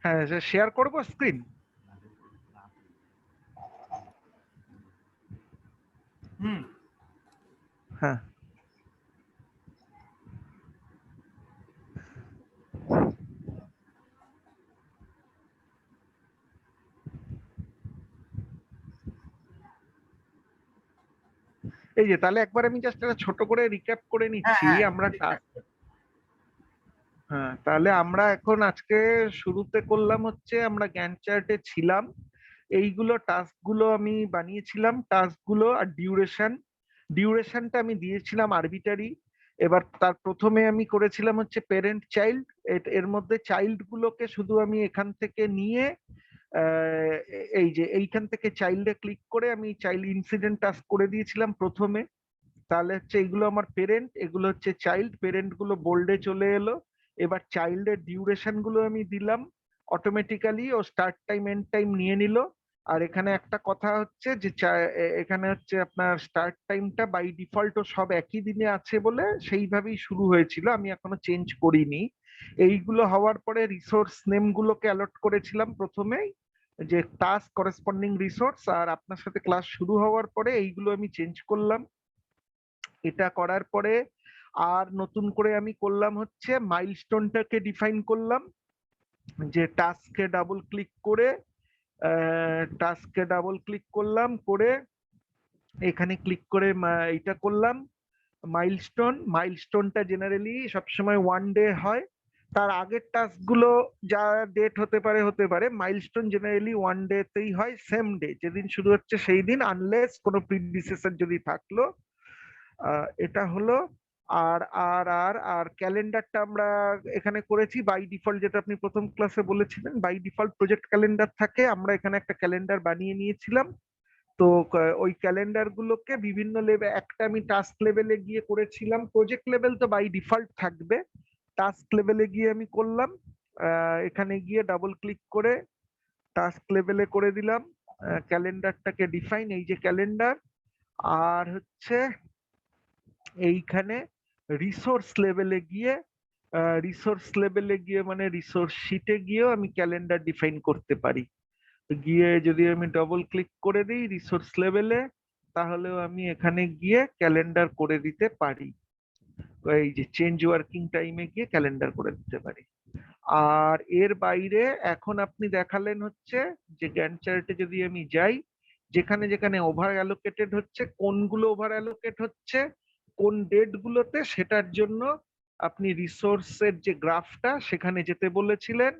হ্যাঁ, শেয়ার করব স্ক্রিন। হ্যাঁ, এই যে তাহলে একবার আমি জাস্ট একটা ছোট করে রিক্যাপ করে নিচ্ছি। আমরা হ্যাঁ, তাহলে আমরা এখন আজকে শুরুতে করলাম হচ্ছে আমরা গ্যান্ট চার্টে ছিলাম। এইগুলো টাস্ক গুলো আমি বানিয়েছিলাম, টাস্ক গুলো আর ডিউরেশনটা আমি দিয়েছিলাম আরবিটারি। এবার তার প্রথমে আমি করেছিলাম হচ্ছে পেরেন্ট চাইল্ড। এর মধ্যে চাইল্ড গুলোকে শুধু আমি এখান থেকে নিয়ে এই যে এইখান থেকে চাইল্ডে ক্লিক করে আমি চাইল্ড ইনসিডেন্ট টাস্ক করে দিয়েছিলাম প্রথমে। তাহলে হচ্ছে এগুলো আমার পেরেন্ট, এগুলো হচ্ছে চাইল্ড। পেরেন্ট গুলো বোল্ডে চলে এলো। এবার চাইল্ডের ডিউরেশন গুলো আমি দিলাম, অটোমেটিক্যালি ও স্টার্ট টাইম এন্ড টাইম নিয়ে নিল। আর এখানে একটা কথা হচ্ছে যে এখানে হচ্ছে আপনার স্টার্ট টাইমটা বাই ডিফল্ট ও সব একই দিনে আছে বলে সেইভাবেই শুরু হয়েছিল, আমি এখনো চেঞ্জ করিনি। এইগুলো হওয়ার পরে রিসোর্স নেম গুলোকে অ্যালট করেছিলাম প্রথমেই, যে টাস্ক করেসপন্ডিং রিসোর্স। আর আপনার সাথে ক্লাস শুরু হওয়ার পরে এইগুলো আমি চেঞ্জ করলাম। এটা করার পরে আর নতুন করে আমি করলাম হচ্ছে মাইলস্টোনটাকে ডিফাইন করলাম, যে টাস্কে ডাবল ক্লিক করলাম করে এখানে ক্লিক করে এটা করলাম মাইলস্টোনটা জেনারেলি সবসময় 1 ডে হয়। তার আগের টাস্ক গুলো যা ডেট হতে পারে মাইলস্টোন জেনারেলি 1 ডেতেই হয়, সেম ডে যেদিন শুরু হচ্ছে সেই দিন, আনলেস কোনো প্রিডিসেসর যদি থাকলো। এটা হলো। আর আর আর আর ক্যালেন্ডারটা আমরা এখানে করেছি বাই ডিফল্ট, যেটা আপনি প্রথম ক্লাসে বলেছিলেন বাই ডিফল্ট প্রজেক্ট ক্যালেন্ডার থাকে, আমরা এখানে একটা ক্যালেন্ডার বানিয়ে নিয়েছিলাম। তো ওই ক্যালেন্ডার গুলোকে বিভিন্ন লেভেল, একটা আমি টাস্ক লেভেলে গিয়ে করেছিলাম, প্রজেক্ট লেভেল তো বাই ডিফল্ট থাকবে, টাস্ক লেভেলে গিয়ে আমি করলাম। এখানে গিয়ে ডাবল ক্লিক করে টাস্ক লেভেলে করে দিলাম ক্যালেন্ডারটাকে ডিফাইন, এই যে ক্যালেন্ডার। আর হচ্ছে এইখানে রিসোর্স লেভেলে গিয়ে মানে রিসোর্স শিটে গিয়েও আমি ক্যালেন্ডার ডিফাইন করতে পারি। গিয়ে যদি আমি ডবল ক্লিক করে দিই রিসোর্স লেভেলে, তাহলেও আমি এখানে গিয়ে ক্যালেন্ডার করে দিতে পারি। এই যে চেঞ্জ ওয়ার্কিং টাইমে গিয়ে ক্যালেন্ডার করে দিতে পারি। আর এর বাইরে এখন আপনি দেখালেন হচ্ছে যে গ্যান্ট চার্টে যদি আমি যাই, যেখানে যেখানে ওভার অ্যালোকেটেড হচ্ছে, কোনগুলো ওভার অ্যালোকেট হচ্ছে কোন ডেট গুলোতে, সেটার জন্য আপনি রিসোর্সের যে গ্রাফটা সেখানে যেতে বলেছিলেন,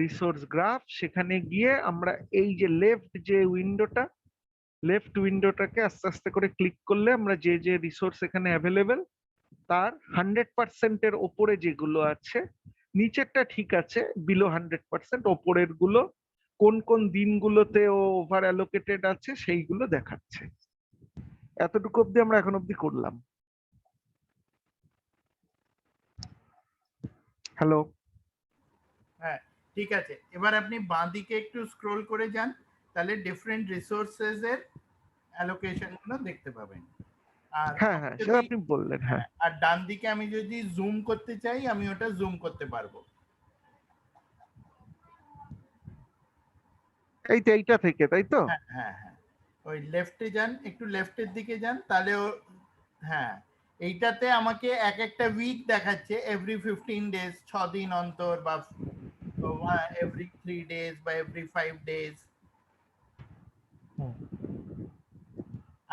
রিসোর্স গ্রাফ। সেখানে গিয়ে আমরা এই যে লেফট উইন্ডোটাকে আস্তে আস্তে করে ক্লিক করলে আমরা যে যে রিসোর্স এখানে অ্যাভেলেবেল তার 100%-এর ওপরে যেগুলো আছে, নিচেরটা ঠিক আছে, বিলো 100%, ওপরের গুলো কোন কোন দিনগুলোতে ওভার অ্যালোকেটেড আছে সেইগুলো দেখাচ্ছে। এতটুকু অব্দি আমরা এখন অব্দি করলাম। হ্যালো? হ্যাঁ, ঠিক আছে। এবার আপনি বাঁদিকে একটু স্ক্রোল করে যান, তাহলে ডিফারেন্ট রিসোর্সেস এর অ্যালোকেশন গুলো দেখতে পাবেন। আর হ্যাঁ হ্যাঁ, সেটা আপনি বললেন। হ্যাঁ, আর ডান দিকে আমি যদি জুম করতে চাই আমি ওটা জুম করতে পারবো। এইটা থেকে, তাই তো? হ্যাঁ হ্যাঁ হ্যাঁ, ওই লেফটে যান, একটু লেফটের দিকে যান, তাহলে হ্যাঁ, এইটাতে আমাকে এক একটা উইক দেখাচ্ছে, এভরি 15 ডেজ, 6 দিন অন্তর, বা এভরি 3 ডেজ বা এভরি 5 ডেজ,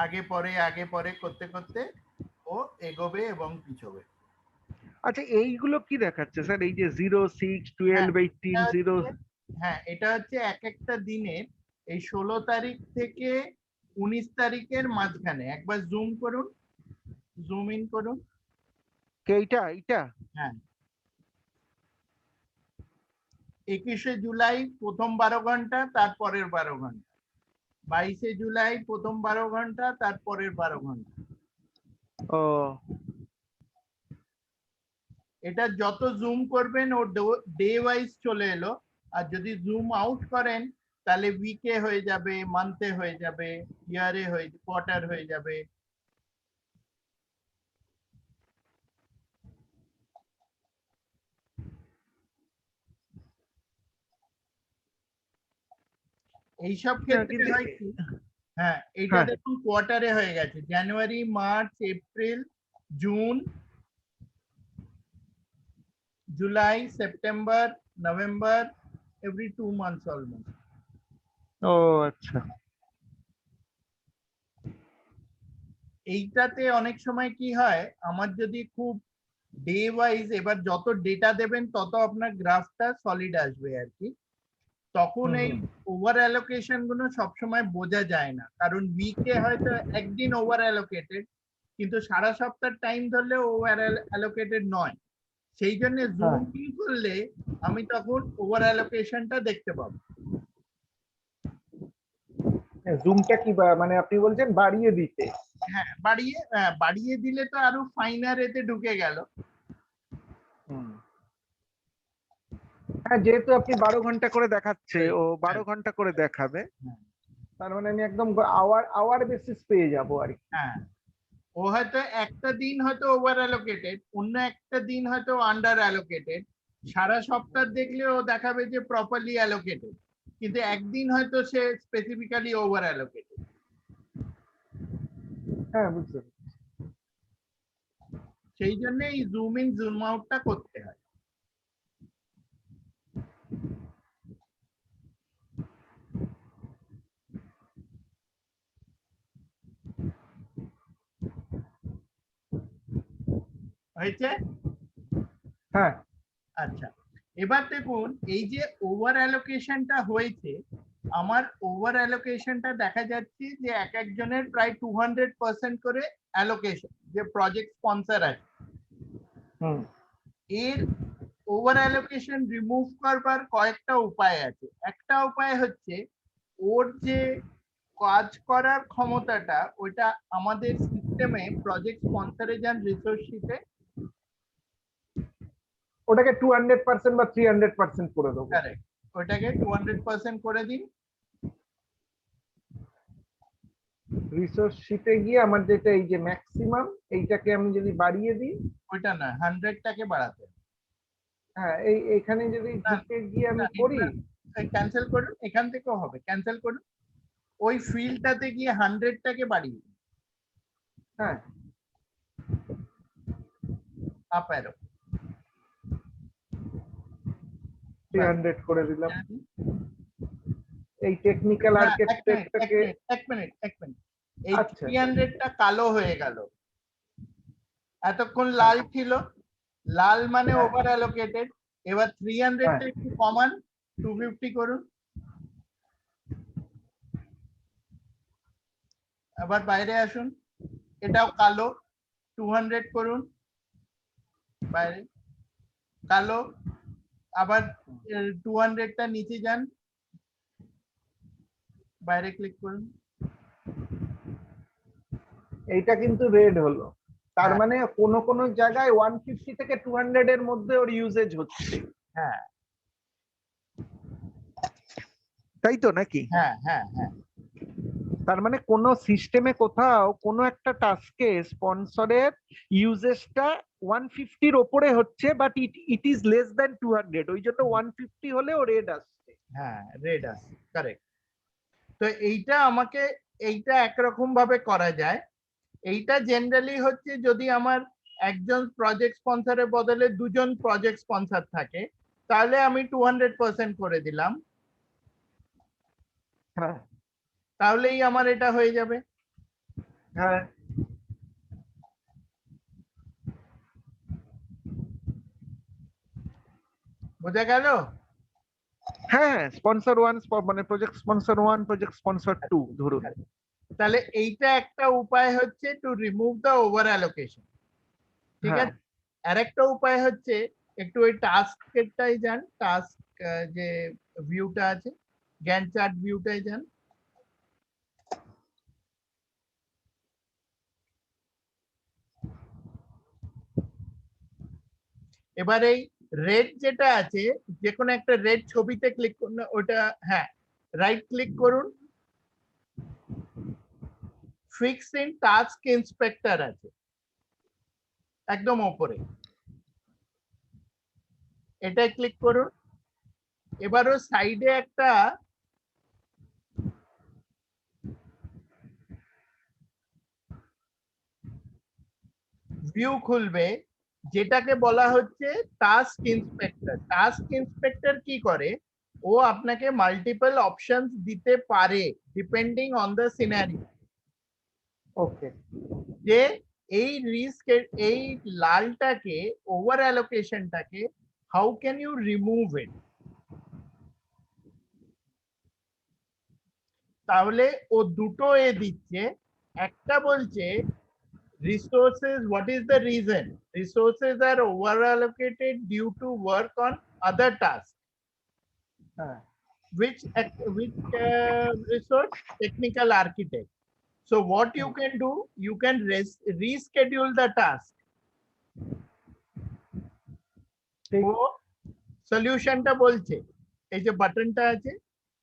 আগে পরে করতে করতে ও এগোবে এবং পিছবে। আচ্ছা, এইগুলো কি দেখাচ্ছে স্যার? এই যে 06, হ্যাঁ 12, 18, 0? হ্যাঁ, এটা হচ্ছে এক একটা দিনের, এই 16 তারিখ থেকে 19 তারিখের মাঝখানে। একবার জুম করুন, জুম ইন করুন। এইটা? হ্যাঁ, 21শে জুলাই প্রথম 12 ঘন্টা, তারপরের 12 ঘন্টা। 22শে জুলাই প্রথম 12 ঘন্টা, তারপরের 12 ঘন্টা। ও, এটা যত জুম করবেন ও ডে ওয়াইজ চলে এলো। আর যদি জুম আউট করেন তাহলে উইকে হয়ে যাবে, মান্থে হয়ে যাবে, ইয়ারে হয়ে, কোয়ার্টার হয়ে যাবে। এইসব ক্ষেত্রে কিন্তু হয় কি, হ্যাঁ এইটা হ্যাঁ দেখুন কোয়ার্টারে হয়ে গেছে, January, March, April, June, July, September, November, every 2 months almost. ও আচ্ছা এইটাতে অনেক সময় কি হয়, আমার যদি খুব ডে ওয়াইজ, এবার যত ডেটা দেবেন তত আপনার গ্রাফটা সলিড আসবে আর কি, তখন হুম এই হুম। ওভার অ্যালোকেশন গুলো সবসময় বোঝা যায় না, কারণ উইকে হয়তো একদিন ওভার অ্যালোকেটেড, কিন্তু সারা সপ্তাহ টাইম ধরলে ওভার অ্যালোকেটেড নয়, সেই জন্য জুম হ্যাঁ ইন করলে আমি তখন ওভার অ্যালোকেশনটা দেখতে পাবো। জুমটা কি মানে আপনি বলছেন বাড়িয়ে দিতে? হ্যাঁ বাড়িয়ে দিলে তো আরো ফাইনার এতে ঢুকে গেল। হুম। হ্যাঁ যেহেতু আপনি 12 ঘন্টা করে দেখাচ্ছে, ও 12 ঘন্টা করে দেখাবে, হ্যাঁ, তার মানে আমি একদম আওয়ার আওয়ার বেসিস পেয়ে যাবো আর কি। হ্যাঁ ও হয়তো একটা দিন হয়তো ওভার অ্যালোকেটেড, অন্য একটা দিন হয়তো আন্ডার অ্যালোকেটেড, সারা সপ্তাহ দেখলে ও দেখাবে যে প্রপারলি অ্যালোকেটেড, কিন্তু একদিন হয়তো সে স্পেসিফিক্যালি ওভার অ্যালোকেটেড। হ্যাঁ বুঝতে পেরেছি। সেই জন্য এই জুম ইন জুম আউটটা করতে হয়। হয়েছে? হ্যাঁ আচ্ছা, এবার দেখুন এই যে ওভার অ্যালোকেশনটা হয়েছে, আমার ওভার অ্যালোকেশনটা দেখা যাচ্ছে যে এক একজনের প্রায় 200% করে অ্যালোকেশন, যে প্রজেক্ট স্পন্সর আছে, হুম এর ওভার অ্যালোকেশন রিমুভ করবার কয়েকটা উপায় আছে। একটা উপায় হচ্ছে ওর যে কাজ করার ক্ষমতাটা, ওইটা আমাদের সিস্টেমে প্রজেক্ট স্পন্সরে যান রিসোর্স শিটে, ওটাকে 200% বা 300% করে দেবো। কারেক্ট, ওইটাকে 200% করে দিন। রিসোর্স শিটে গিয়ে আমার যেটা এই যে ম্যাক্সিমাম, এইটাকে আমি যদি বাড়িয়ে দিই, ওইটা না, 100টাকে বাড়াতে হবে। হ্যাঁ এইখানে যদি না, ঢুকে গিয়ে আমি করি, ক্যান্সেল করুন, এখান থেকেও হবে, ক্যান্সেল করুন, ওই ফিল্ডটাতে গিয়ে 100টাকে বাড়িয়ে দিন, হ্যাঁ আপ অ্যারো 300 করে দিলাম। এই টেকনিক্যাল আর্কিটেক্টটাকে, এক মিনিট, এই আচ্ছা 300টা কালো হয়ে গেল, এতক্ষণ হ্যাঁ লাল ছিল, লাল মানে হ্যাঁ ওভার অ্যালোকেটেড, এবার 300টা হ্যাঁ একটু কমান, 250 করুন, আবার বাইরে আসুন, এটাও কালো, 200 করুন, বাইরে কালো, আবার 200টা নিচে যান, বাইরে ক্লিক করুন, এইটা কিন্তু রেড হলো, তার হ্যাঁ মানে কোনো কোনো জায়গায় 150 থেকে 200 এর মধ্যে ওর ইউজেজ হচ্ছে, হ্যাঁ তাই তো নাকি? হ্যাঁ তার মানে কোনো সিস্টেমে কোথাও কোনো একটা টাস্কে স্পন্সরের ইউজেসটা 150-র ওপরে হচ্ছে, but it is less than 200, ওই জন্য 150 হলেও রেড আসছে। হ্যাঁ রেড আছে, কারেক্ট। তো এইটা আমাকে, এইটা একরকম ভাবে করা যায়, এইটা জেনারেলি হচ্ছে যদি আমার একজন প্রজেক্ট স্পন্সরের বদলে দুজন প্রজেক্ট স্পন্সর থাকে, তাহলে আমি 200% করে দিলাম, হ্যাঁ তাহলেই আমার এটা হয়ে যাবে। হ্যাঁ বোঝা গেল? হ্যাঁ স্পন্সর 1 মানে প্রজেক্ট স্পন্সর 1, প্রজেক্ট স্পন্সর 2 ধরুন। তাহলে এইটা একটা উপায় হচ্ছে to remove the over allocation, ঠিক হ্যাঁ আছে। আরেকটা উপায় হচ্ছে একটু ওই টাস্কেরটাই যান, টাস্ক যে ভিউটা আছে, গ্যান্ট চার্ট ভিউটাই যান, এবার এই রেড যেটা আছে, যে কোনো একটা রেড ছবিতে ক্লিক করুন, ওটা হ্যাঁ রাইট ক্লিক করুন, ফিক্স ইন টাস্ক ইন্সপেক্টর আছে একদম উপরে, এটাই ক্লিক করুন। এবার ও সাইডে একটা ভিউ খুলবে, যেটাকে বলা হচ্ছে টাস্ক ইন্সপেক্টর। টাস্ক ইন্সপেক্টর কি করে, ও আপনাকে মাল্টিপল অপশনস দিতে পারে depending on the scenario, okay যে এই রিস্ক, এই লালটাকে, ওভার অ্যালোকেশনটাকে how can you remove it. তাহলে ও দুটো এ দিচ্ছে, একটা বলছে resources, what is the reason? Resources are over allocated due to work on other tasks. হ্যাঁ Which resource? Technical architect. So what you can do, you can reschedule the task. ঠিক ও সলিউশনটা বলছে, এই যে বাটনটা আছে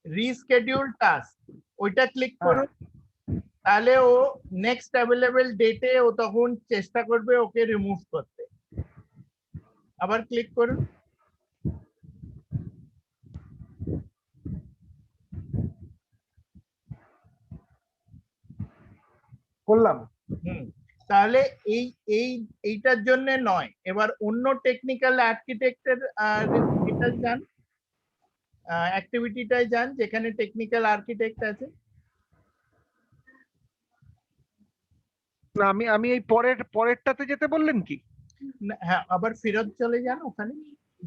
রিস্কেডিউল টাস্ক, ওইটা click হ্যাঁ করুন, তাহলে ও নেক্সট অ্যাভেলেবল ডেটে ও তখন চেষ্টা করবে ওকে রিমুভ করতে। আবার ক্লিক করুন, করলাম তাহলে এই এই এইটার জন্য নয়, এবার অন্য টেকনিক্যাল আর্কিটেক্টের এটাই যান, অ্যাক্টিভিটিটাই যান যেখানে টেকনিক্যাল আর্কিটেক্ট আছে। না আমি আমি এই পরেরটাতে যেতে বললেন কি? হ্যাঁ, আবার ফেরত চলে যান, ওখানে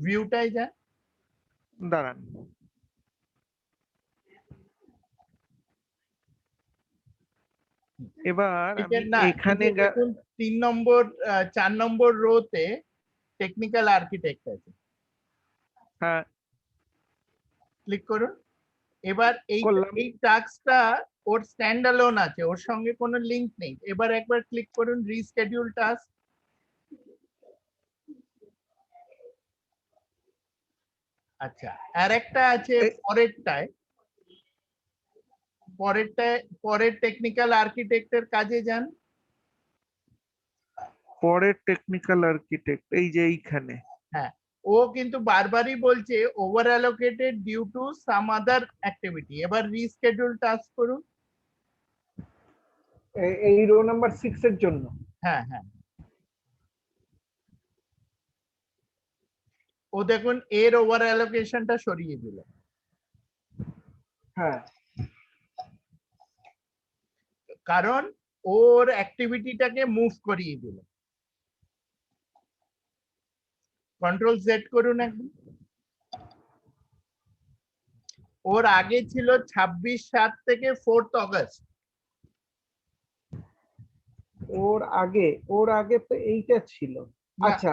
ভিউটাই যান। দাঁড়ান এবার আমি না, এখানে দেখুন 3 নম্বর 4 নম্বর রোতে টেকনিক্যাল আর্কিটেক্ট আছে, হ্যাঁ ক্লিক করুন। এবার এই করলাম। এই টাস্কটা ওর স্ট্যান্ড অ্যালোন আছে, ওর সঙ্গে কোনো লিংক নেই। এবার একবার ক্লিক করুন রিস্কেডিউল টাস্ক। আচ্ছা, আর একটা আছে পরেরটায়, পরের টেকনিক্যাল আর্কিটেক্টের কাজে যান। পরের টেকনিক্যাল আর্কিটেক্ট এই যে এইখানে, হ্যাঁ, ও কিন্তু বারবারই বলছে over allocated due to some other activity. এবার রিস্কেডিউল টাস্ক করুন। এই রো নাম্বার 6 এর জন্য। হ্যাঁ হ্যাঁ, ও দেখুন এর ওভার অ্যালোকেশনটা সরিয়ে দিল, হ্যাঁ কারণ ওর অ্যাক্টিভিটিটাকে মুভ করিয়ে দিল। কন্ট্রোল জেড করুন একদম। ওর আগে ছিল 26/7 থেকে 4th অগস্ট। ওর আগে তো এইটা ছিল। আচ্ছা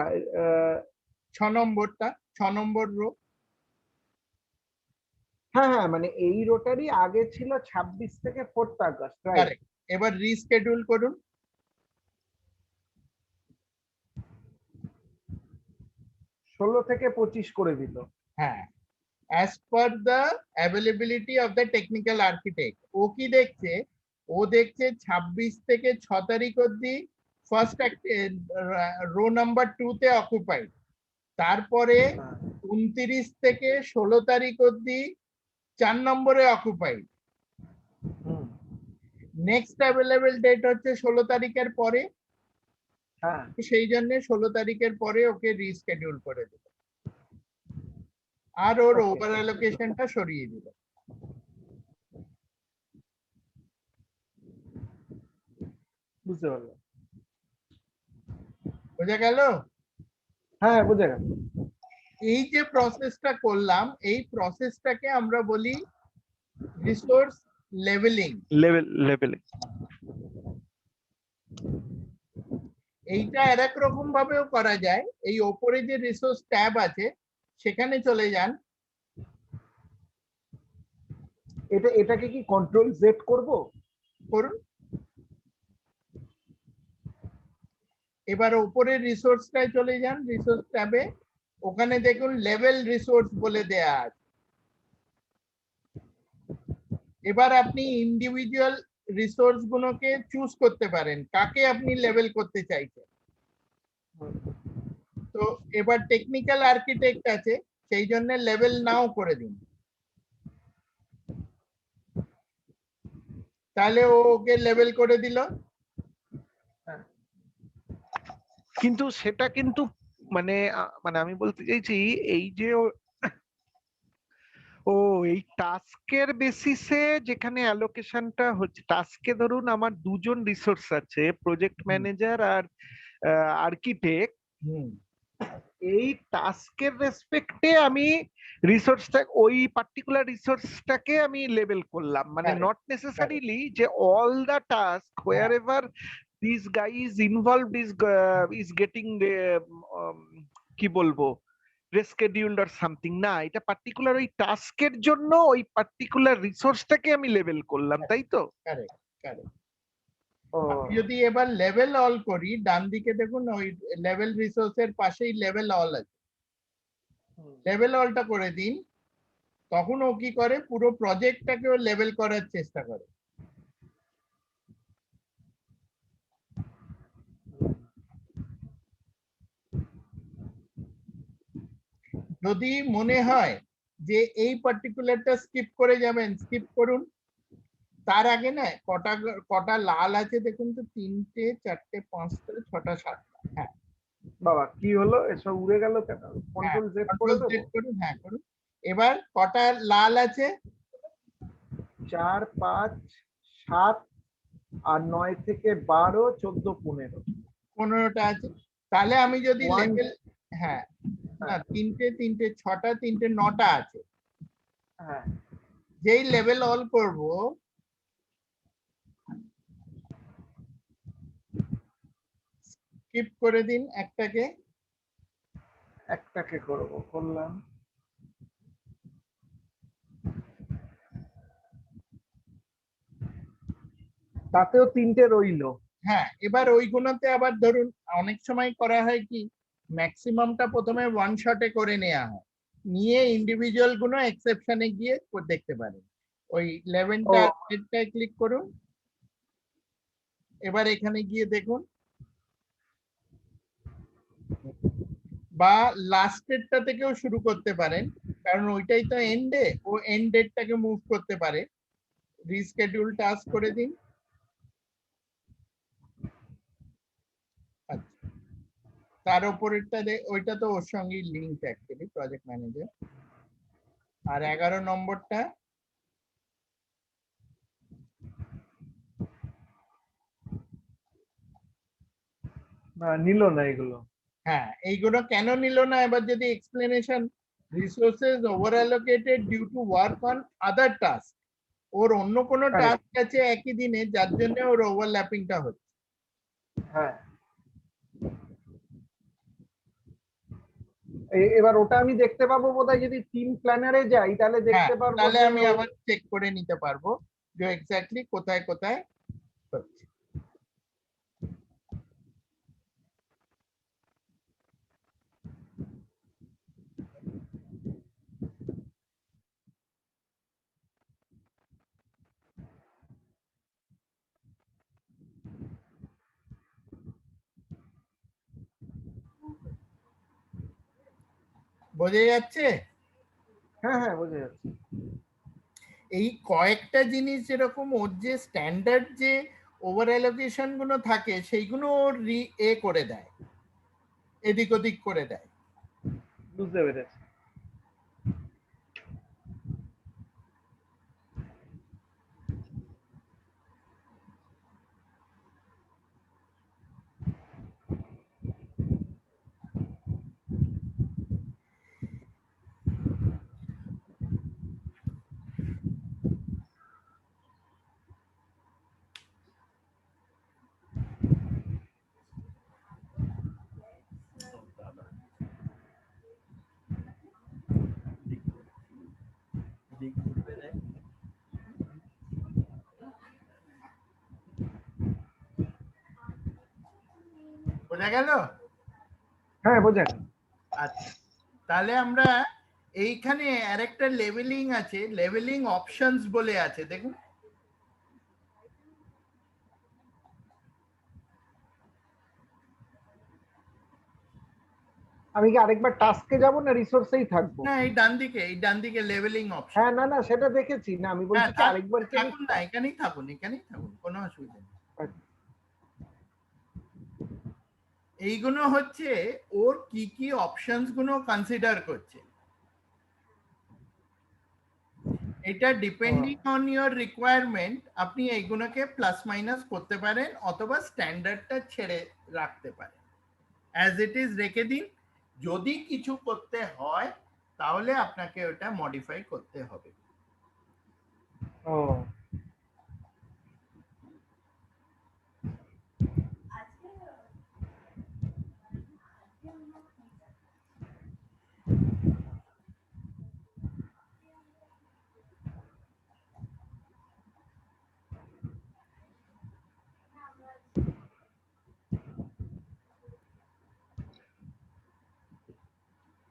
6 নম্বরটা, 6 নম্বর রো। হ্যাঁ হ্যাঁ মানে এই রোটারই আগে ছিল 26 থেকে 4th আগস্ট, রাইট? কারেক্ট। এবার রিস্কেডিউল করুন। 16 থেকে 25 করে দিল। হ্যাঁ, as per the availability of the technical architect। ও কি দেখছে, ও দেখছে 26 থেকে 6 তারিখ অবধি ফার্স্ট রো নাম্বার 2 তে অকুপাইড, তারপরে 29 থেকে 16 তারিখ অবধি 4 নম্বরে অকুপাইড। নেক্সট অ্যাভেলেবল ডেট হচ্ছে 16 তারিখের পরে, হ্যাঁ সেই জন্য 16 তারিখের পরে ওকে রিস্কেডিউল করে দিল, আর ওর ওভার অ্যালোকেশনটা সরিয়ে দিল। বুঝতে পারলাম। বোঝা গেল? হ্যাঁ বুঝে গেল। এই যে প্রসেসটা করলাম, এই প্রসেসটাকে আমরা বলি রিসোর্স লেভেলিং। লেভেলিং এইটা আরেক রকম ভাবেও করা যায়। এই ওপরে যে রিসোর্স ট্যাব আছে সেখানে চলে যান। এটাকে কি কন্ট্রোল জেড করব? করুন। এবার উপরের রিসোর্সটায় চলে যান, রিসোর্স ট্যাবে, ওখানে দেখুন লেভেল রিসোর্স বলে দেয়া আছে। এবার আপনি ইন্ডিভিজুয়াল রিসোর্স গুলোকে চুজ করতে পারেন কাকে আপনি লেভেল করতে চাইছেন। তো এবার টেকনিক্যাল আর্কিটেক্ট আছে, সেই জন্য লেভেল নাও করে দিন, তাহলে ও ওকে লেভেল করে দিল। কিন্তু সেটা কিন্তু মানে মানে আমি বলতে চাইছি এই যে ও এই টাস্কের বেসিসে যেখানে অ্যালোকেশনটা হচ্ছে, টাস্কে ধরুন আমার দুজন রিসোর্স আছে, প্রজেক্ট ম্যানেজার আর আর্কিটেক্ট। হুম এই টাস্কের রেসপেক্টে আমি রিসোর্সটা, ওই পার্টিকুলার রিসোর্সটাকে আমি লেবেল করলাম, মানে কারেক্ট নট নেসেসারিলি যে all the task where ever this guy is involved is getting কি বলবো রেস্কেডিউলড অর সামথিং, না, এটা পার্টিকুলার ওই টাস্কের জন্য ওই পার্টিকুলার রিসোর্সটাকে আমি লেবেল করলাম, তাই তো? Correct correct. ও আমি যদি এবার লেভেল অল করি, ডান দিকে দেখুন ওই লেভেল রিসোর্সের পাশেই লেভেল অল আছে, লেভেল অলটা করে দিন। তখন ও কি করে, পুরো প্রজেক্টটাকেও লেভেল করার চেষ্টা করে। যদি মনে হয় যে এই পার্টিকুলারটা স্কিপ করে যাবেন, স্কিপ করুন। তার আগে না কটা কটা লাল আছে দেখুন তো, 3টে 4টে 5টে 6টা 7টা। হ্যাঁ বাবা, কি হলো, এসব উড়ে গেল কেন? হ্যাঁ, কন্ট্রোল জেড করে কন্ট্রোল দেবো। জেড করুন, হ্যাঁ করুন। এবার কটা লাল আছে? 4, 5, 7 আর 9 থেকে 12, 14, 15। 15টা আছে। তাহলে আমি যদি 1, লেভেল, হ্যাঁ না 3টে 3টে 6টা 3টে 9টা আছে, হ্যাঁ যেই লেভেল অল করব স্কিপ করে দিন একটাকে। একটাকে করবো, করলাম। তাতেও 3টে রইলো। হ্যাঁ, এবার ওইগুলোতে আবার ধরুন অনেক সময় করা হয় কি, ম্যাক্সিমামটা প্রথমে ওয়ান শটে করে নেওয়া হয়, নিয়ে ইন্ডিভিজুয়াল গুলো এক্সেপশনে গিয়ে দেখতে পারেন। ওই ও 11টায় ক্লিক করুন, এবার এখানে গিয়ে দেখুন, বা লাস্টেরটা থেকেও শুরু করতে পারেন, কারণ ওইটাই তো এন্ডে, ও এন্ড ডেটটাকে মুভ করতে পারে। রিস্কেডিউল টাস্ক করে দিন। আচ্ছা, তার উপরেরটা ওইটা তো ওর সঙ্গেই লিঙ্ক অ্যাকচুয়ালি, প্রজেক্ট ম্যানেজার। আর 11 নম্বরটা নিল না এগুলো। হ্যাঁ, এইগুলো কেন নিল না, এবার যদি explanation, resources over allocated due to work on other task, or অন্য কোনো Correct. টাস্ক আছে একই দিনে, যার জন্য ওর ওভারল্যাপিংটা হচ্ছে। হ্যাঁ, এবার ওটা আমি দেখতে পাবো বোধহয় যদি টিম প্ল্যানারে যাই, তাহলে হ্যাঁ, দেখতে পারবো তাহলে যে আমি ওই আবার চেক করে নিতে পারবো যে এক্স্যাক্টলি কোথায় কোথায় হচ্ছে। বোঝা যাচ্ছে? হ্যাঁ হ্যাঁ, বোঝা যাচ্ছে। এই কয়েকটা জিনিস যেরকম ওর যে স্ট্যান্ডার্ড যে ওভার অ্যালোকেশন গুলো থাকে, সেইগুলো ওর করে দেয়, এদিক ওদিক করে দেয়। বুঝতে পেরেছি। বোঝা গেল? হ্যাঁ, বোঝা গেল। আচ্ছা, তাহলে আমরা এইখানে আরেকটা লেভেলিং আছে, লেভেলিং অপশনস বলে আছে, দেখুন। আমি কি আরেকবার টাস্কে যাব না রিসোর্সেই থাকবো? না, এই ডান দিকে লেভেলিং অপশন। হ্যাঁ, না না, সেটা দেখেছি, না আমি হ্যাঁ, বলছি কি আরেকবার কি আমি থাকুন না, এখানেই থাকুন, এখানেই থাকুন, কোনো অসুবিধা নেই। এইগুলো হচ্ছে ওর কি কি অপশনস গুলো কনসিডার করছে। এটা ডিপেন্ডিং অন ইওর রিকোয়ারমেন্ট আপনি এইগুলোকে প্লাস মাইনাস করতে পারেন অথবা স্ট্যান্ডার্ডটা ছেড়ে রাখতে পারেন, অ্যাজ ইট ইজ রেখে দিন। যদি কিছু করতে হয় তাহলে আপনাকে ওটা মডিফাই করতে হবে। ও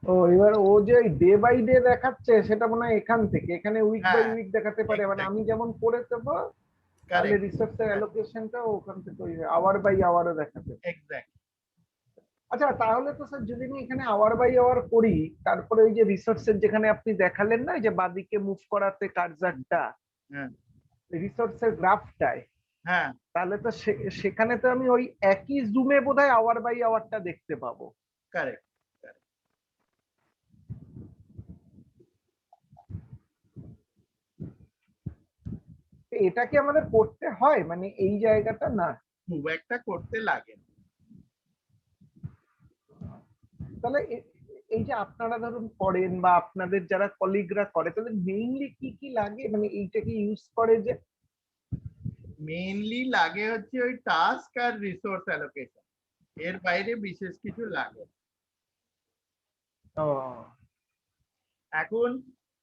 ও এবার ও যে ডে বাই ডে দেখাচ্ছে সেটা মনে হয় এখান থেকে, এখানে উইক বাই হ্যাঁ, উইক দেখাতে পারে, মানে আমি যেমন করে দেবো তাহলে কারেক্ট, রিসোর্সের অ্যালোকেশনটা ওখান থেকে ওই আওয়ার বাই আওয়ারও দেখাতে পারে। এক্স্যাক্ট। আচ্ছা তাহলে তো স্যার যদি আমি এখানে আওয়ার বাই আওয়ার করি, তারপরে ওই যে রিসোর্সের যেখানে আপনি দেখালেন না যে বাদিকে মুভ করাতে কার্সারটা হ্যাঁ, রিসোর্সের গ্রাফটায়, হ্যাঁ, তাহলে তো সেখানে তো আমি ওই একই জুমে বোধহয় আওয়ার বাই আওয়ারটা দেখতে পাবো। কারেক্ট। তো এটা কি আমাদের করতে হয়, মানে এই জায়গাটা না? খুব একটা করতে লাগে না। তাহলে এই যে আপনারা ধরুন করেন বা আপনাদের যারা কলিগরা করে, তাহলে মেইনলি কি কি লাগে, মানে এইটাকে ইউজ করে যে? মেইনলি লাগে হচ্ছে ওই টাস্ক আর রিসোর্স অ্যালোকেশন, এর বাইরে বিশেষ কিছু লাগে না। ও এখন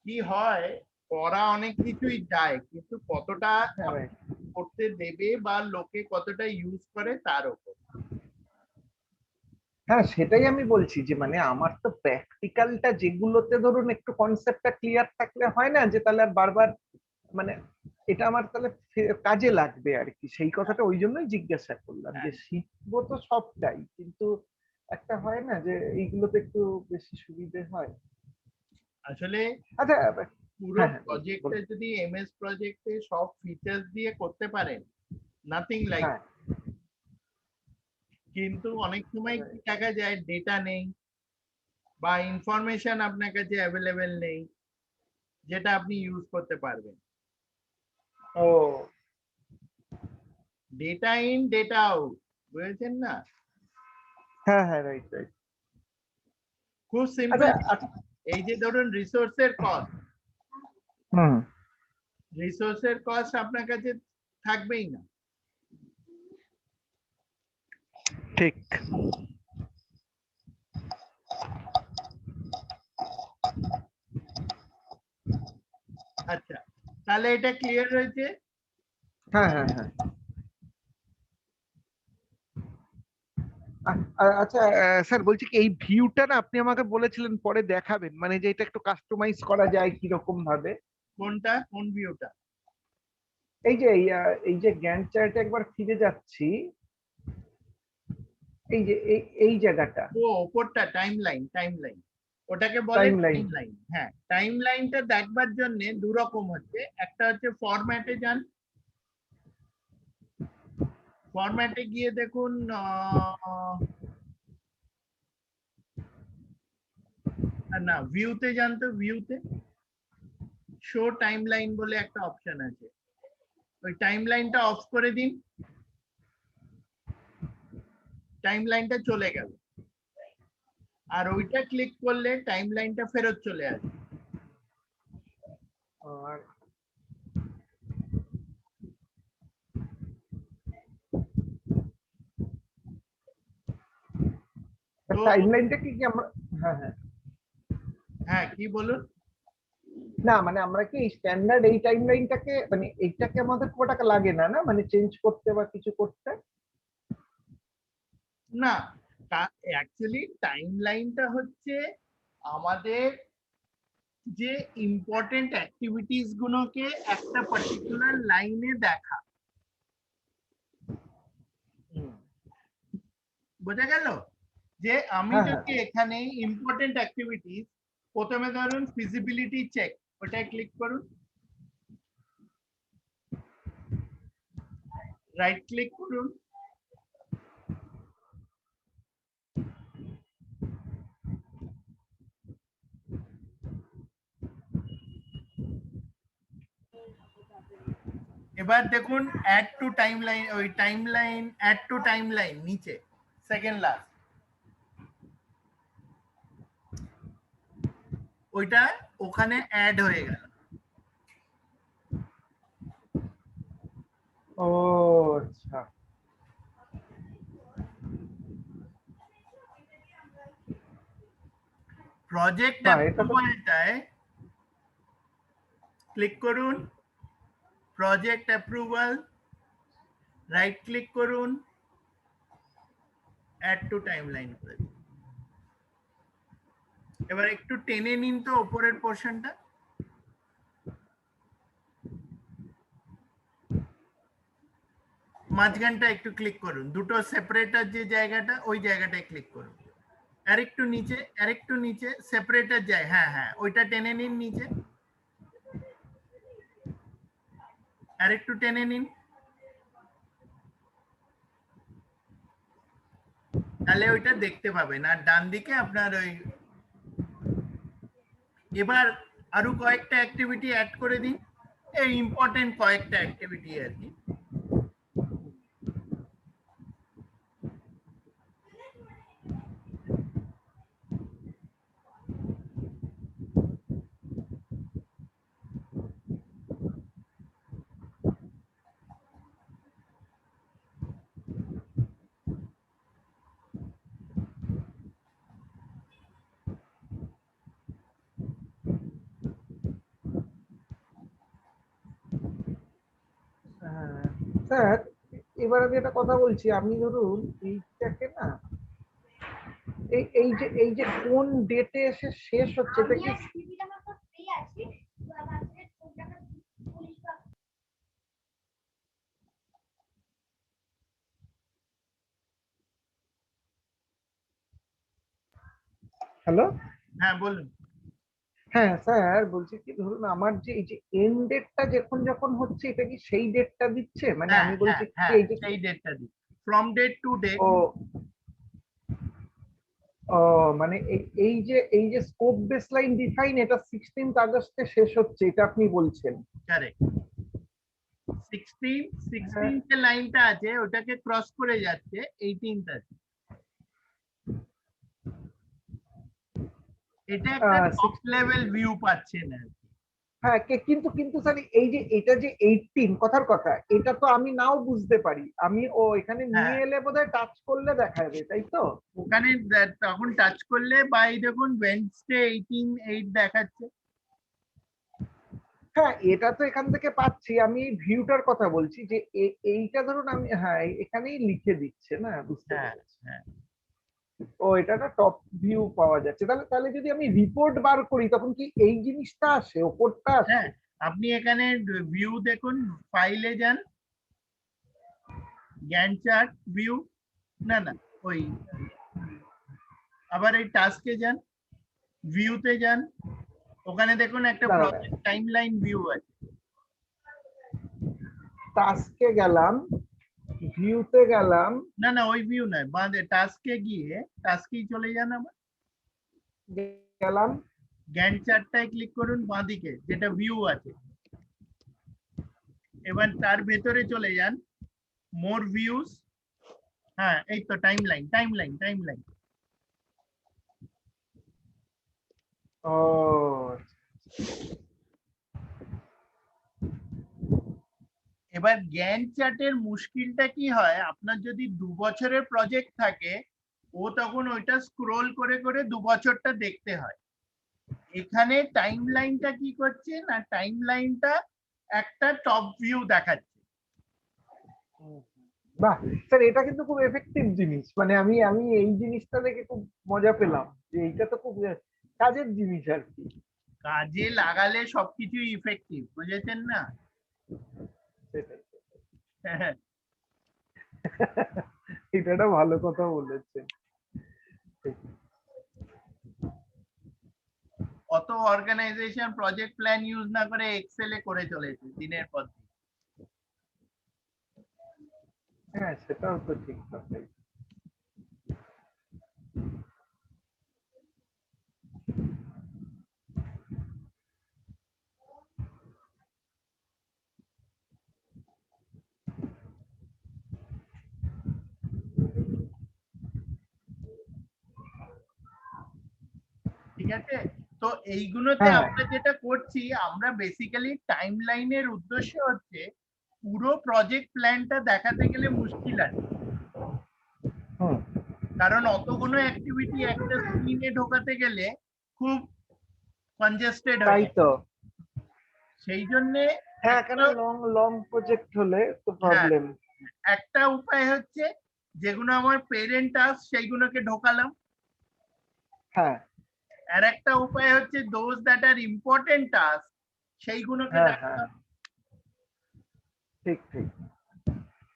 কি হয়, করা অনেক কিছুই যায় কিন্তু কতটা হ্যাঁ করতে দেবে বা লোকে কতটা ইউজ করে তার উপর। হ্যাঁ, সেটাই আমি বলছি যে মানে আমার তো প্র্যাকটিক্যালটা যেগুলোতে ধরুন একটু কনসেপ্টটা ক্লিয়ার থাকলে হয় না যে তাহলে আর বারবার মানে এটা আমার তাহলে কাজে লাগবে আর কি, সেই কথাটা ওই জন্যই জিজ্ঞাসা করলাম যে হ্যাঁ, শিখবো তো সবটাই, কিন্তু একটা হয় না যে এইগুলোতে একটু বেশি সুবিধে হয়। আসলে আচ্ছা পুরো হ্যাঁ হ্যাঁ প্রজেক্টটা বলুন। যদি এমএস প্রজেক্টে সব ফিচার্স দিয়ে করতে পারেন, নাথিং লাইক। হ্যাঁ কিন্তু অনেক সময় কি দেখা যায় ডেটা নেই বা ইনফরমেশন আপনার কাছে অ্যাভেলেবেল নেই যেটা আপনি ইউজ করতে পারবেন। ও ডেটা ইন ডেটা আউট, বুঝেছেন না? হ্যাঁ হ্যাঁ রাইট রাইট। খুব সিম্পল। আচ্ছা আচ্ছা এই যে ধরুন রিসোর্সের কস্ট, হুম রিসোর্সের কস্ট আপনার কাছে থাকবেই না। ঠিক। আচ্ছা, তাহলে এটা ক্লিয়ার হয়েছে। হ্যাঁ হ্যাঁ হ্যাঁ আচ্ছা স্যার বলছি কি এই ভিউটা না আপনি আমাকে বলেছিলেন পরে দেখাবেন, মানে যে এটা একটু কাস্টমাইজ করা যায় কিরকম ভাবে? কোনটা, কোন ভিউটা? এই যে এই যে গ্যান্ট চার্টে একবার ফিরে যাচ্ছি, এই যে এই জায়গাটা ও ওপরটা টাইমলাইন, টাইমলাইন ওটাকে বলে টাইম লাইন। টাইমলাইন। হ্যাঁ, টাইমলাইনটা দেখবার জন্য দু রকম হচ্ছে, একটা হচ্ছে ফরম্যাটে যান, ফরম্যাটে গিয়ে দেখুন না ভিউতে যান, তো ভিউতে শো টাইমলাইন বলে একটা অপশন আছে, ওই টাইমলাইনটা অফ করে দিন, টাইমলাইনটা চলে গেল। আর ওইটা ক্লিক করলে টাইমলাইনটা ফেরত চলে আসবে। আর তো টাইম লাইনটা কি কি আমরা? হ্যাঁ হ্যাঁ হ্যাঁ, কি বলুন? না মানে আমরা কি স্ট্যান্ডার্ড এই টাইম লাইনটাকে মানে এইটাকে আমাদের খুব টাকা লাগে না না মানে চেঞ্জ করতে বা কিছু করতে? না, অ্যাকচুয়ালি টাইমলাইনটা হচ্ছে আমাদের যে ইম্পর্টেন্ট অ্যাক্টিভিটিস গুলোকে একটা পার্টিকুলার লাইনে দেখা, বোঝা গেল? যে আমি হ্যাঁ হ্যাঁ যদি এখানে ইম্পর্টেন্ট অ্যাক্টিভিটিস, প্রথমে ধরুন ফিজিবিলিটি চেক, ওটায় ক্লিক করুন, রাইট ক্লিক করুন, এবার দেখুন অ্যাড টু টাইমলাইন, ওই টাইমলাইন অ্যাড টু টাইমলাইন নিচে সেকেন্ড লাস্ট, ওইটা ওখানে অ্যাড হয়ে গেল। ও আচ্ছা, প্রজেক্ট বাহ, এটা তো অ্যাপ্রুভালটায় ক্লিক করুন, প্রজেক্ট অ্যাপ্রুভাল, রাইট ক্লিক করুন, অ্যাড টু টাইমলাইন করে দিন। এবার একটু টেনে নিন তো উপরের পোর্শনটা, মাঝখানটা একটু ক্লিক করুন, দুটো সেপারেটার যে জায়গাটা ওই জায়গাটায় ক্লিক করুন, আরেকটু নিচে, আরেকটু নিচে সেপারেটার যায়, হ্যাঁ হ্যাঁ ওইটা টেনে নিন নিচে, আরেকটু টেনে নিন, তাহলে ওইটা দেখতে পাবেন। আর ডান দিকে আপনার ওই, এবার আরো কয়েকটা অ্যাক্টিভিটি অ্যাড করে দিন, এই ইম্পর্টেন্ট কয়েকটা অ্যাক্টিভিটি আর কি। স্যার, এবার আমি একটা কথা বলছি, আমি ধরুন এইটাকে না, এই যে কোন ডেটে এসে শেষ হচ্ছে এটা কি? হ্যালো। হ্যাঁ বলুন। হ্যাঁ স্যার, বলছি কি, ধরুন আমার যে এই যে এন্ড ডেটটা যখন যখন হচ্ছে, এটা কি সেই ডেটটা দিচ্ছে? মানে হ্যাঁ আমি হ্যাঁ বলছি কি হ্যাঁ এই যে, সেই ডেটটা দিন, ফ্রম ডেট টু ডেট। ও ও মানে এই যে স্কোপ বেসলাইন ডিফাইন, এটা 16th আগস্টে শেষ হচ্ছে, এটা আপনি বলছেন? কারেক্ট। 16 হ্যাঁ, 16 যে লাইনটা আছে ওটাকে ক্রস করে যাচ্ছে 18th আছে, এটা একটা টপ লেভেল ভিউ পাচ্ছেন আর কি। হ্যাঁ, কিন্তু কিন্তু স্যার, এই যে এটা যে 18 কথার কথা, এটা তো আমি নাও বুঝতে পারি, আমি এখানে নিয়ে হ্যাঁ এলে বোধহয় টাচ করলে দেখা যাবে, তাই তো? ওখানে তখন টাচ করলে বাই দেখুন ওয়েডনেসডে 18/8 দেখাচ্ছে। হ্যাঁ, এটা তো এখান থেকে পাচ্ছি, আমি ভিউটার কথা বলছি যে এইটা ধরুন আমি, হ্যাঁ এখানেই লিখে দিচ্ছে না, বুঝতে হ্যাঁ পেরেছি। হ্যাঁ ও, এটা একটা টপ ভিউ পাওয়া যাচ্ছে, তাহলে তাহলে যদি আমি রিপোর্ট বার করি তখন কি এই জিনিসটা আসে, ওপরটা আসে? হ্যাঁ আপনি এখানে ভিউ দেখুন, ফাইলে যান, গ্যান্ট চার্ট ভিউ, না না ওই আবার এই টাস্কে যান, ভিউতে যান, ওখানে দেখুন একটা দাঁড়ান, প্রজেক্ট টাইমলাইন ভিউ আছে। টাস্কে গেলাম, ভিউতে গেলাম, না না ওই ভিউ নয়, বাঁধে টাস্কে গিয়ে টাস্কেই চলে যান, আবার গেলাম, গ্যান্ট চার্টটায় ক্লিক করুন বাঁদিকে যেটা ভিউ আছে, এবার তার ভেতরে চলে যান, মোর ভিউজ, হ্যাঁ এই তো টাইমলাইন টাইমলাইন টাইমলাইন। ও এবার গ্যান্ট চার্টের মুশকিলটা কি হয়, আপনার যদি 2 বছরের প্রজেক্ট থাকে ও তখন ওইটা স্ক্রোল করে করে 2 বছরটা দেখতে হয়। এখানে টাইমলাইনটা কি করছে না, টাইমলাইনটা একটা টপ ভিউ দেখাচ্ছে। বাহ স্যার, এটা কিন্তু খুব এফেক্টিভ জিনিস, মানে আমি আমি এই জিনিসটা দেখে খুব মজা পেলাম, যে এইটা তো খুব কাজের জিনিস আর কি। কাজে লাগালে সবকিছু ইফেক্টিভ, বুঝেছেন না? সেটাই। হ্যাঁ, এটা একটা ভালো কথা বলেছেন। অত অর্গানাইজেশন প্রজেক্ট প্ল্যান ইউজ না করে এক্সেলে করে চলেছে দিনের পর দিন। হ্যাঁ, সেটাও তো ঠিক কথা। আছে? তো এইগুলোতে হ্যাঁ আমরা যেটা করছি, আমরা বেসিক্যালি টাইমলাইনের উদ্দেশ্য হচ্ছে পুরো প্রজেক্ট প্ল্যানটা দেখাতে গেলে মুশকিল আছে, হুম কারণ অতগুলো অ্যাক্টিভিটি একটা স্ক্রিনে ঢোকাতে গেলে খুব কনজেস্টেড হয়ে তাই যায়। তো। সেই জন্য হ্যাঁ কেন একটা, লং লং প্রজেক্ট হলে তো হ্যাঁ, প্রবলেম। একটা উপায় হচ্ছে যেগুলো আমার পেরেন্ট টাস্ক সেইগুলোকে ঢোকালাম, হ্যাঁ আর একটা উপায় হচ্ছে those that are important task সেইগুলোকে হ্যাঁ হ্যাঁ দেখালাম। ঠিক ঠিক।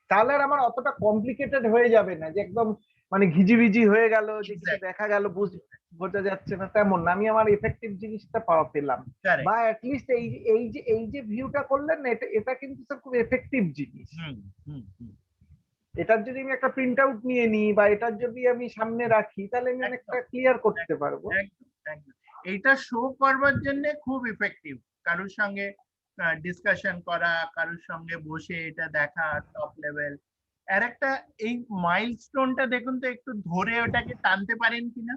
তাহলে আর আমার অতটা কমপ্লিকেটেড হয়ে যাবে না যে একদম মানে ঘিজিবিজি হয়ে গেল, যে কিছু এক্স্যাক্ট, দেখা গেল বোঝা যাচ্ছে না, তেমন না। আমি আমার এফেক্টিভ জিনিসটা পাওয়া পেলাম। বা কারেক্ট। অ্যাটলিস্ট এই যে ভিউটা করলেন না, এটা কিন্তু স্যার খুব এফেক্টিভ জিনিস। হুম হুম হুম, এটার যদি আমি একটা প্রিন্ট আউট নিয়ে নিই বা এটার যদি আমি সামনে রাখি, তাহলে আমি অনেকটা একদম ক্লিয়ার করতে একদম পারবো। একদম একদম। এইটা শো করবার জন্য খুব ইফেক্টিভ, কারোর সঙ্গে ডিসকাশন করা, কারোর সঙ্গে বসে এটা দেখা টপ লেভেল। আর একটা এই মাইলস্টোনটা দেখুন তো, একটু ধরে ওটাকে টানতে পারেন কিনা?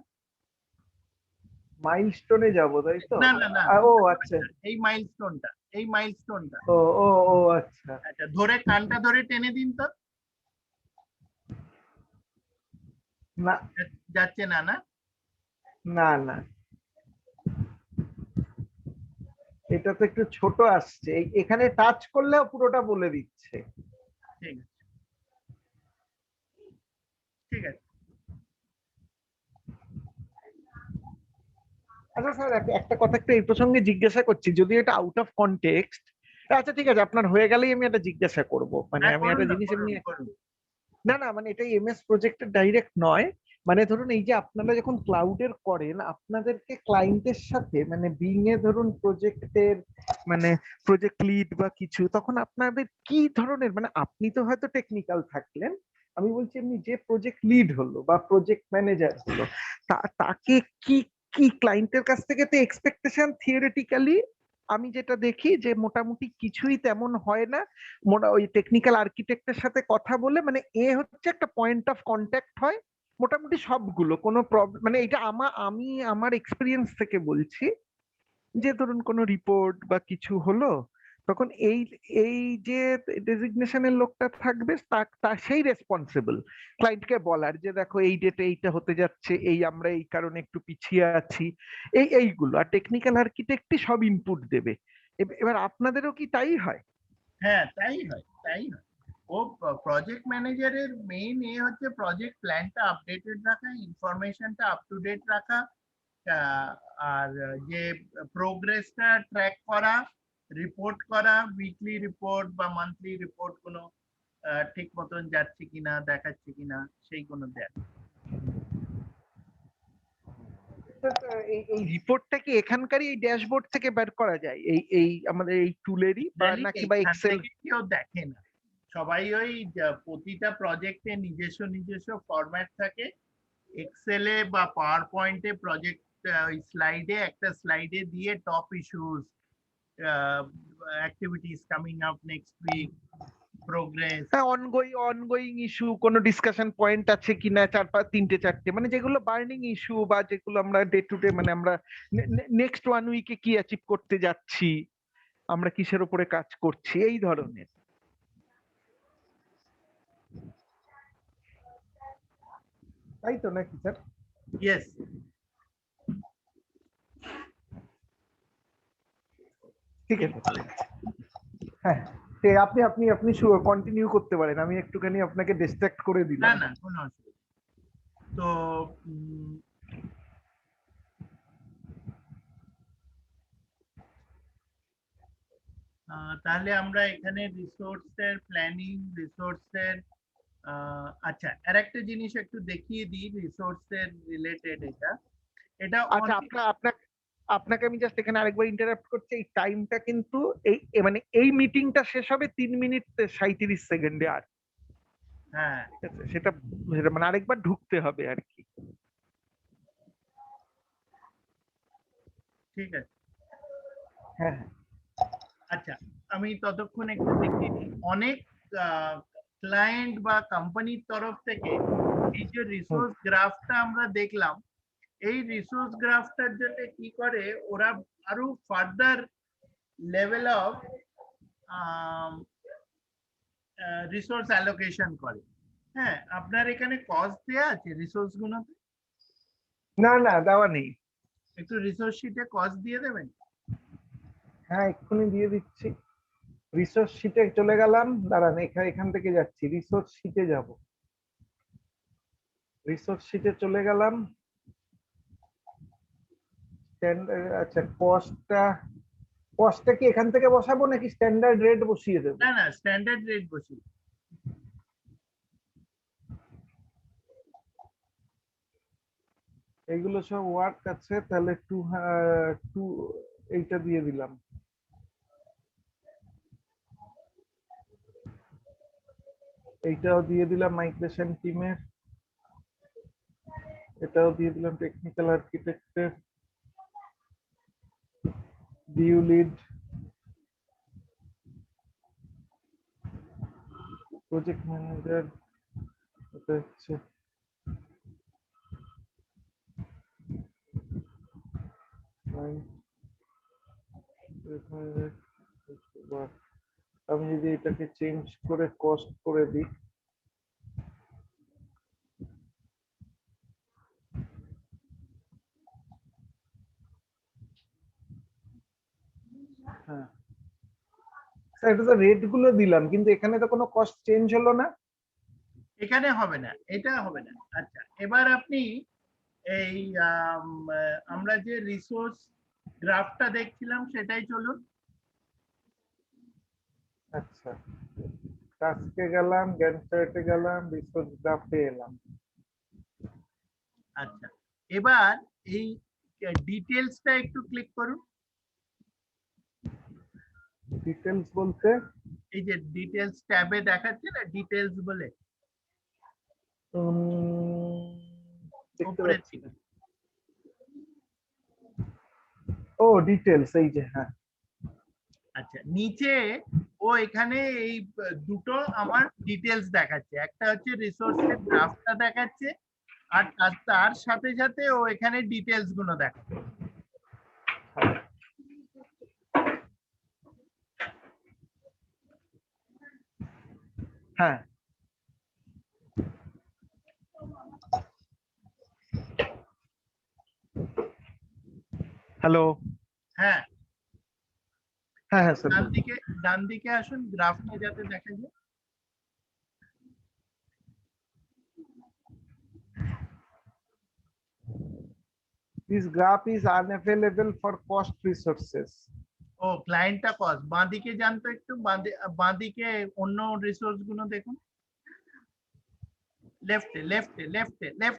মাইলস্টোনে যাবো তাই তো? না না না, ও ধরে আচ্ছা। না, এই মাইলস্টোনটা, এই মাইলস্টোনটা ও ও ও আচ্ছা। আচ্ছা, ধরে কানটা ধরে টেনে দিন তো। না যাচ্ছে না না? না না, এটা তো একটু ছোট আসছে। এখানে টাচ করলেও পুরোটা বলে দিচ্ছে। ঠিক আছে ঠিক আছে। আচ্ছা স্যার, একটা কথা একটু এই প্রসঙ্গে জিজ্ঞাসা করছি, যদি এটা আউট অফ কনটেক্সট। আচ্ছা ঠিক আছে, আপনার হয়ে গেলেই আমি এটা জিজ্ঞাসা করব। মানে হ্যাঁ আমি করুন একটা না, জিনিস করুন এমনি করুন। না না, মানে এটা এমএস প্রজেক্টের ডাইরেক্ট নয়। মানে ধরুন এই যে আপনারা যখন ক্লাউডের করেন, আপনাদেরকে ক্লায়েন্টের সাথে মানে বিং এ ধরুন প্রজেক্টের মানে প্রজেক্ট লিড বা কিছু, তখন আপনাদের কি ধরনের, মানে আপনি তো হয়তো টেকনিক্যাল থাকলেন, আমি বলছি এমনি যে প্রজেক্ট লিড হলো বা প্রজেক্ট ম্যানেজার হলো, তাকে কি কি ক্লায়েন্টের কাছ থেকে তো এক্সপেকটেশন থিওরিটিক্যালি আমি যেটা দেখি যে মোটামুটি কিছুই তেমন হয় না। ওই টেকনিক্যাল আর্কিটেক্টের সাথে কথা বলে মানে হচ্ছে একটা পয়েন্ট অফ কন্ট্যাক্ট হয় মোটামুটি সবগুলো, কোনো প্রবলেম মানে এটা আমি আমার এক্সপিরিয়েন্স থেকে বলছি, যে ধরুন কোনো রিপোর্ট বা কিছু হলো, তখন এই এই যে ডেজিগনেশনের লোকটা থাকবে, তা সেই রেসপন্সিবল ক্লায়েন্টকে বলার যে দেখো এই ডেটে এইটা হতে যাচ্ছে, এই আমরা এই কারণে একটু পিছিয়ে আছি, এইগুলো। আর টেকনিক্যাল আর্কিটেক্টই সব ইনপুট দেবে। এবার আপনাদেরও কি তাই হয়? হ্যাঁ তাই হয়, তাই হয়। ও প্রজেক্ট ম্যানেজারের মেইন হচ্ছে প্রজেক্ট প্ল্যানটা আপডেটেড রাখা, ইনফরমেশনটা আপ টু ডেট রাখা, আহ, আর যে প্রোগ্রেসটা ট্র্যাক করা, রিপোর্ট করা, উইকলি রিপোর্ট বা মান্থলি রিপোর্ট কোনো ঠিক মতন যাচ্ছে কিনা, দেখাচ্ছে কিনা সেইগুলো দেখ। এই রিপোর্টটা কি এখানকারই এই ড্যাশবোর্ড থেকে বের করা যায়, এই আমাদের এই টুলেরই, বা নাকি বা এইখান এক্সেল? থেকে কেউ দেখে না, সবাই ওই প্রতিটা প্রজেক্টে নিজস্ব নিজস্ব ফরম্যাট থাকে। এক্সেলে বা পাওয়ার পয়েন্টে প্রজেক্ট ওই স্লাইডে, একটা স্লাইডে দিয়ে top issues, activities coming up next week, progress. হ্যাঁ, অনগোয়িং ইস্যু, কোনো ডিসকাশন পয়েন্ট আছে কিনা, চার পাঁচ তিনটে চারটে, মানে যেগুলো বার্নিং ইস্যু বা যেগুলো আমরা ডে টু ডে, মানে আমরা নেক্সট 1 উইকে কি অ্যাচিভ করতে যাচ্ছি, আমরা কিসের উপরে কাজ করছি, এই ধরনের। তাই তো নাকি স্যার? ইয়েস। ঠিক আছে। হ্যাঁ, আপনি আপনি আপনি কন্টিনিউ করতে পারেন, আমি একটুখানি আপনাকে ডিস্ট্রাক্ট করে না দিলাম। না, কোনো অসুবিধা। তো উম, তাহলে আমরা এখানে রিসোর্সের প্ল্যানিং, রিসোর্সের আচ্ছা আর একটা জিনিস একটু দেখিয়ে দিই রিসোর্সের রিলেটেড। এটা এটা আচ্ছা, অনেক। আপনাকে আমি জাস্ট এখানে আরেকবার ইন্টারাপ্ট করছি। এই টাইমটা কিন্তু মানে এই মিটিংটা শেষ হবে 3 মিনিট 37 সেকেন্ডে। আর হ্যাঁ ঠিক আছে, সেটা সেটা মানে আরেকবার ঢুকতে হবে আর কি। ঠিক আছে। হ্যাঁ হ্যাঁ আচ্ছা, আমি ততক্ষণ একটু দেখিয়ে দিই। অনেক ক্লায়েন্ট বা কোম্পানির তরফ থেকে এই যে হুম রিসোর্স গ্রাফটা আমরা দেখলাম, এই রিসোর্স গ্রাফটার জন্য কি করে ওরা আরো further level of resource allocation করে। হ্যাঁ, আপনার এখানে কস্ট দেয়া আছে রিসোর্স গুলোতে? না না, দেওয়া নেই। একটু রিসোর্স শিটে কস্ট দিয়ে দেবেন। হ্যাঁ, এক্ষুনি দিয়ে দিচ্ছি। রিসোর্স শিটে চলে গেলাম, দাঁড়ান এখান থেকে যাচ্ছি, রিসোর্স শিটে যাব। রিসোর্স শিটে চলে গেলাম। আচ্ছা, কস্টটা কি এখান থেকে বসাবো নাকি স্ট্যান্ডার্ড রেট বসিয়ে দেবো? না না, স্ট্যান্ডার্ড রেট বসিয়ে। এইগুলো সব ওয়ার্ক আছে, তাহলে টু এইটা দিয়ে দিলাম। এইটাও দিয়ে দিলাম মাইগ্রেশন টিমের, এটাও দিয়ে দিলাম টেকনিক্যাল আর্কিটেক্টের, ভিউ লিড, প্রজেক্ট ম্যানেজার, এটা হচ্ছে আমি যদি এটাকে চেঞ্জ করে কস্ট করে দিই, হ্যাঁ স্যার, এটা তো রেট গুলো দিলাম কিন্তু এখানে তো কোনো কস্ট চেঞ্জ হলো না। এখানে হবে না, এটা হবে না। আচ্ছা, এবার আপনি এই আমরা যে রিসোর্স গ্রাফটা দেখছিলাম সেটাই চলুন। আচ্ছা, টাস্কে গেলাম, গ্যান্ট চার্টে গেলাম, রিসোর্স গ্রাফে এলাম। আচ্ছা, এবার এই ডিটেলসটা একটু ক্লিক করুন। ডিটেলস বলতে? এই যে ডিটেলস ট্যাবে দেখাচ্ছে না ডিটেলস বলে, দেখতে উপরের পাচ্ছি দিকে। না। ও ডিটেলস, এই যে, হ্যাঁ। আচ্ছা, নিচে ও এখানে এই দুটো আমার ডিটেলস দেখাচ্ছে, একটা হচ্ছে রিসোর্সের গ্রাফটা দেখাচ্ছে, আর তার সাথে সাথে ও এখানে ডিটেলস গুলো দেখাচ্ছে। হ্যাঁ, হ্যালো। হ্যাঁ, হ্যাঁ হ্যাঁ স্যার, ডান দিকে আসুন, গ্রাফটা যাতে দেখা যায়। this graph is unavailable for cost resources. ও ক্লায়েন্টটা কস্ট, বাঁ দিকে যান তো একটু, বাঁ দিকে অন্য রিসোর্স গুলো দেখুন, লেফটে লেফটে লেফটে লেফট